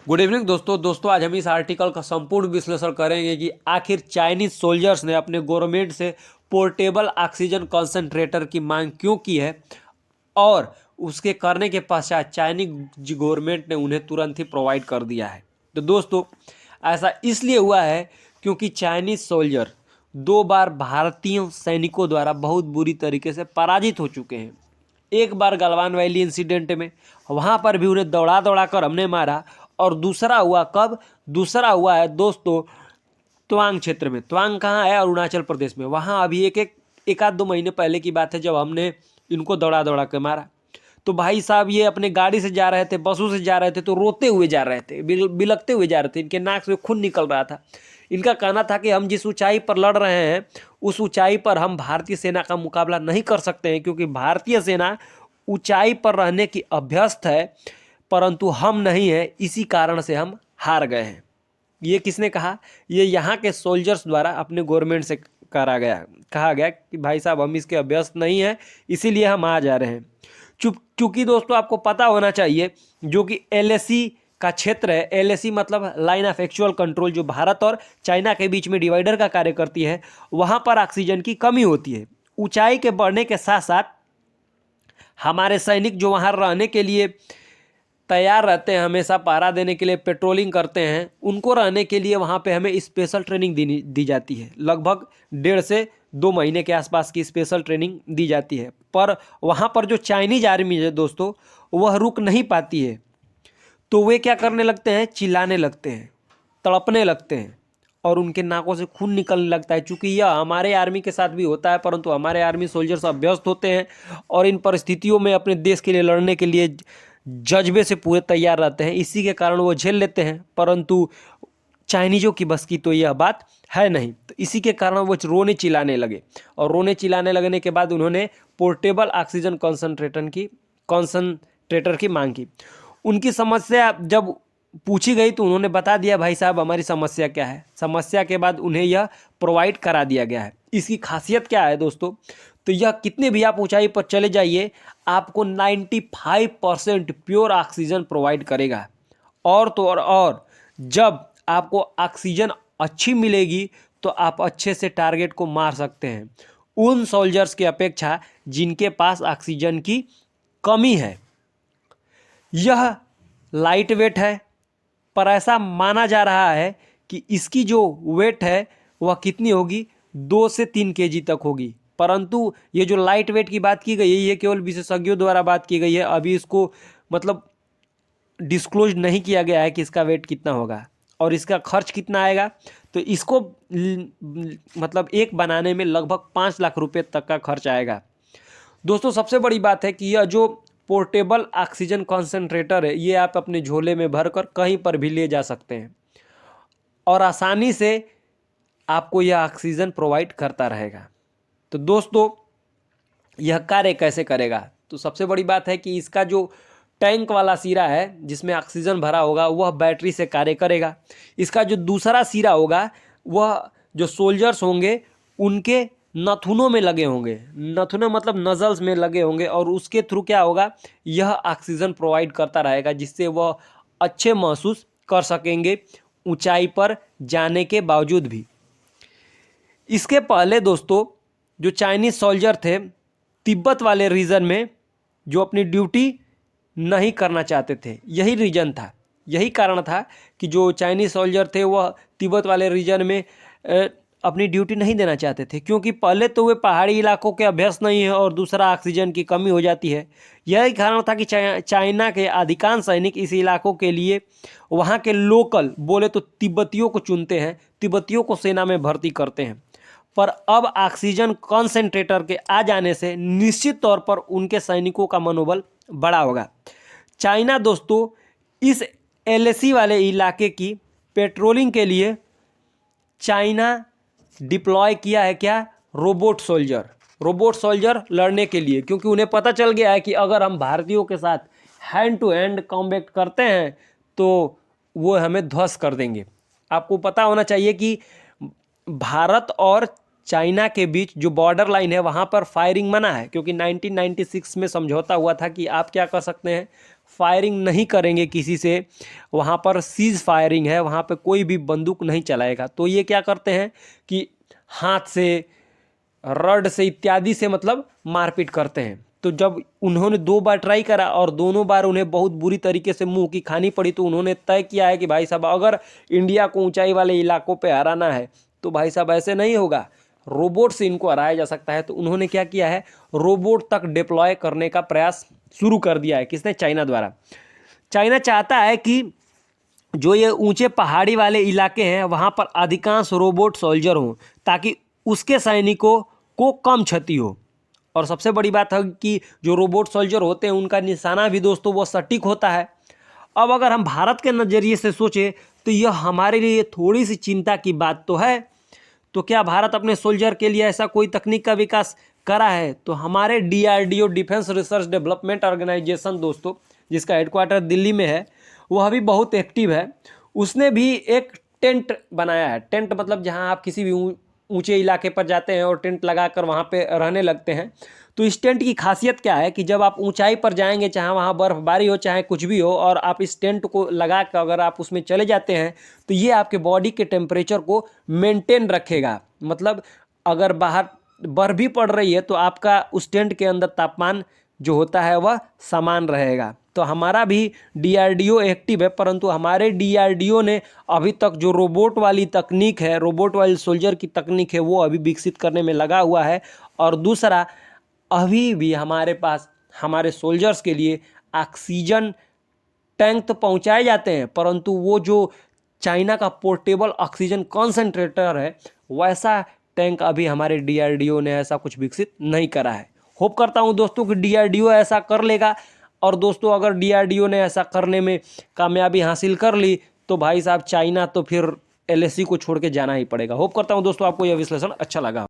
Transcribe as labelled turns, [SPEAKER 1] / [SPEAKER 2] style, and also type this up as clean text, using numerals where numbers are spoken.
[SPEAKER 1] Good evening दोस्तों आज हम इस आर्टिकल का संपूर्ण विश्लेषण करेंगे कि आखिर चाइनीज सोल्जर्स ने अपने गवर्नमेंट से पोर्टेबल ऑक्सीजन कंसंट्रेटर की मांग क्यों की है और उसके करने के पश्चात चाइनीज गवर्नमेंट ने उन्हें तुरंत ही प्रोवाइड कर दिया है। तो दोस्तों ऐसा इसलिए हुआ है क्योंकि चाइनीज सोल्जर 2 बार भारतीय सैनिकों द्वारा बहुत बुरी तरीके से पराजित हो चुके हैं। एक बार गलवान वैली इंसिडेंट में वहाँ पर भी उन्हें दौड़ा दौड़ा कर हमने मारा, और दूसरा हुआ कब? दूसरा हुआ है दोस्तों तवांग क्षेत्र में। तवांग कहाँ है? अरुणाचल प्रदेश में। वहाँ अभी एक आध 2 महीने पहले की बात है जब हमने इनको दौड़ा दौड़ा के मारा। तो भाई साहब ये अपने गाड़ी से जा रहे थे, बसों से जा रहे थे, तो रोते हुए जा रहे थे, बिलखते हुए जा रहे थे, इनके नाक से खून निकल रहा था। इनका कहना था कि हम जिस ऊंचाई पर लड़ रहे हैं उस ऊंचाई पर हम भारतीय सेना का मुकाबला नहीं कर सकते हैं, क्योंकि भारतीय सेना ऊंचाई पर रहने की अभ्यस्त है परंतु हम नहीं हैं, इसी कारण से हम हार गए हैं। ये किसने कहा? ये यहाँ के सोल्जर्स द्वारा अपने गवर्नमेंट से कहा गया कि भाई साहब हम इसके अभ्यस्त नहीं हैं, इसीलिए हम आ जा रहे हैं। चूंकि दोस्तों आपको पता होना चाहिए जो कि एलएसी का क्षेत्र है, एलएसी मतलब लाइन ऑफ एक्चुअल कंट्रोल, जो भारत और चाइना के बीच में डिवाइडर का कार्य करती है, वहाँ पर ऑक्सीजन की कमी होती है। ऊंचाई के बढ़ने के साथ साथ हमारे सैनिक जो वहाँ रहने के लिए तैयार रहते हैं, हमेशा पहरा देने के लिए पेट्रोलिंग करते हैं, उनको रहने के लिए वहाँ पे हमें स्पेशल ट्रेनिंग दी जाती है। लगभग 1.5 से 2 महीने के आसपास की स्पेशल ट्रेनिंग दी जाती है। पर वहाँ पर जो चाइनीज आर्मी है दोस्तों, वह रुक नहीं पाती है, तो वे क्या करने लगते हैं? चिल्लाने लगते हैं, तड़पने लगते हैं और उनके नाकों से खून निकलने लगता है। चूँकि यह हमारे आर्मी के साथ भी होता है, परंतु हमारे आर्मी सोल्जर्स अभ्यस्त होते हैं और इन परिस्थितियों में अपने देश के लिए लड़ने के लिए जज्बे से पूरे तैयार रहते हैं, इसी के कारण वो झेल लेते हैं। परंतु चाइनीज़ों की बस की तो यह बात है नहीं, तो इसी के कारण वो रोने चिल्लाने लगे, और रोने चिल्लाने लगने के बाद उन्होंने पोर्टेबल ऑक्सीजन कंसंट्रेटर की मांग की। उनकी समस्या जब पूछी गई तो उन्होंने बता दिया भाई साहब हमारी समस्या क्या है। समस्या के बाद उन्हें यह प्रोवाइड करा दिया गया है। इसकी खासियत क्या है दोस्तों? तो यह कितने भी आप ऊंचाई पर चले जाइए, आपको 95% प्योर ऑक्सीजन प्रोवाइड करेगा। और तो और जब आपको ऑक्सीजन अच्छी मिलेगी तो आप अच्छे से टारगेट को मार सकते हैं, उन सोल्जर्स की अपेक्षा जिनके पास ऑक्सीजन की कमी है। यह लाइट वेट है, पर ऐसा माना जा रहा है कि इसकी जो वेट है वह कितनी होगी? 2 से 3 केजी तक होगी। परंतु ये जो लाइट वेट की बात की गई है ये केवल विशेषज्ञों द्वारा बात की गई है। अभी इसको मतलब डिस्क्लोज नहीं किया गया है कि इसका वेट कितना होगा और इसका खर्च कितना आएगा। तो इसको मतलब एक बनाने में लगभग 5 लाख रुपए तक का खर्च आएगा। दोस्तों सबसे बड़ी बात है कि यह जो पोर्टेबल ऑक्सीजन कंसंट्रेटर है ये आप अपने झोले में भरकर कहीं पर भी ले जा सकते हैं और आसानी से आपको यह ऑक्सीजन प्रोवाइड करता रहेगा। तो दोस्तों यह कार्य कैसे करेगा? तो सबसे बड़ी बात है कि इसका जो टैंक वाला सिरा है जिसमें ऑक्सीजन भरा होगा वह बैटरी से कार्य करेगा। इसका जो दूसरा सिरा होगा वह जो सोल्जर्स होंगे उनके नथुनों में लगे होंगे, नथुने मतलब नजल्स में लगे होंगे, और उसके थ्रू क्या होगा? यह ऑक्सीजन प्रोवाइड करता रहेगा जिससे वह अच्छे महसूस कर सकेंगे ऊंचाई पर जाने के बावजूद भी। इसके पहले दोस्तों जो चाइनीज सोल्जर थे तिब्बत वाले रीजन में जो अपनी ड्यूटी नहीं करना चाहते थे, यही रीजन था, यही कारण था कि जो चाइनीज सोल्जर थे वह तिब्बत वाले रीजन में अपनी ड्यूटी नहीं देना चाहते थे, क्योंकि पहले तो वे पहाड़ी इलाकों के अभ्यस्त नहीं है और दूसरा ऑक्सीजन की कमी हो जाती है। यही कारण था कि चाइना के अधिकांश सैनिक इस इलाकों के लिए वहाँ के लोकल बोले तो तिब्बतियों को चुनते हैं, तिब्बतियों को सेना में भर्ती करते हैं। पर अब ऑक्सीजन कंसंट्रेटर के आ जाने से निश्चित तौर पर उनके सैनिकों का मनोबल बड़ा होगा। चाइना दोस्तों इस एलएसी वाले इलाके की पेट्रोलिंग के लिए चाइना डिप्लॉय किया है क्या? रोबोट सोल्जर लड़ने के लिए, क्योंकि उन्हें पता चल गया है कि अगर हम भारतीयों के साथ हैंड टू हैंड कॉम्बैट करते हैं तो वो हमें ध्वस्त कर देंगे। आपको पता होना चाहिए कि भारत और चाइना के बीच जो बॉर्डर लाइन है वहाँ पर फायरिंग मना है, क्योंकि 1996 में समझौता हुआ था कि आप क्या कर सकते हैं? फायरिंग नहीं करेंगे किसी से, वहाँ पर सीज फायरिंग है, वहाँ पे कोई भी बंदूक नहीं चलाएगा। तो ये क्या करते हैं कि हाथ से, रड से इत्यादि से मतलब मारपीट करते हैं। तो जब उन्होंने 2 बार ट्राई करा और दोनों बार उन्हें बहुत बुरी तरीके से मुंह की खानी पड़ी, तो उन्होंने तय किया है कि भाई साहब अगर इंडिया को ऊंचाई वाले इलाकों पे हराना है तो भाई साहब ऐसे नहीं होगा, रोबोट से इनको हराया जा सकता है। तो उन्होंने क्या किया है, रोबोट तक डिप्लॉय करने का प्रयास शुरू कर दिया है। किसने? चाइना द्वारा। चाइना चाहता है कि जो ये ऊंचे पहाड़ी वाले इलाके हैं वहाँ पर अधिकांश रोबोट सोल्जर हों, ताकि उसके सैनिकों को कम क्षति हो। और सबसे बड़ी बात है कि जो रोबोट सोल्जर होते हैं उनका निशाना भी दोस्तों वो सटीक होता है। अब अगर हम भारत के नज़रिए से सोचें तो यह हमारे लिए थोड़ी सी चिंता की बात तो है। तो क्या भारत अपने सोल्जर के लिए ऐसा कोई तकनीक का विकास करा है? तो हमारे DRDO, defence research development organisation दोस्तों, जिसका हेडक्वार्टर दिल्ली में है, वह भी बहुत एक्टिव है। उसने भी एक टेंट बनाया है। टेंट मतलब जहां आप किसी भी ऊंचे इलाके पर जाते हैं और टेंट लगाकर वहां पे रहने लगते हैं। तो इस टेंट की खासियत क्या है कि जब आप ऊंचाई पर जाएंगे, चाहे वहाँ बर्फबारी हो चाहे कुछ भी हो, और आप इस टेंट को लगा कर अगर आप उसमें चले जाते हैं तो ये आपके बॉडी के टेम्परेचर को मेंटेन रखेगा। मतलब अगर बाहर बर्फ भी पड़ रही है तो आपका उस टेंट के अंदर तापमान जो होता है वह समान रहेगा। तो हमारा भी DRDO एक्टिव है, परंतु हमारे DRDO ने अभी तक जो रोबोट वाली तकनीक है, रोबोट वाली सोल्जर की तकनीक है, वो अभी विकसित करने में लगा हुआ है। और दूसरा, अभी भी हमारे पास हमारे सोल्जर्स के लिए ऑक्सीजन टैंक तो पहुंचाए जाते हैं, परंतु वो जो चाइना का पोर्टेबल ऑक्सीजन कॉन्सेंट्रेटर है, वैसा टैंक अभी हमारे DRDO ने ऐसा कुछ विकसित नहीं करा है। होप करता हूं दोस्तों कि DRDO ऐसा कर लेगा। और दोस्तों अगर DRDO ने ऐसा करने में कामयाबी हासिल कर ली तो भाई साहब चाइना तो फिर LAC को छोड़ के जाना ही पड़ेगा। होप करता हूं दोस्तों आपको यह विश्लेषण अच्छा लगा।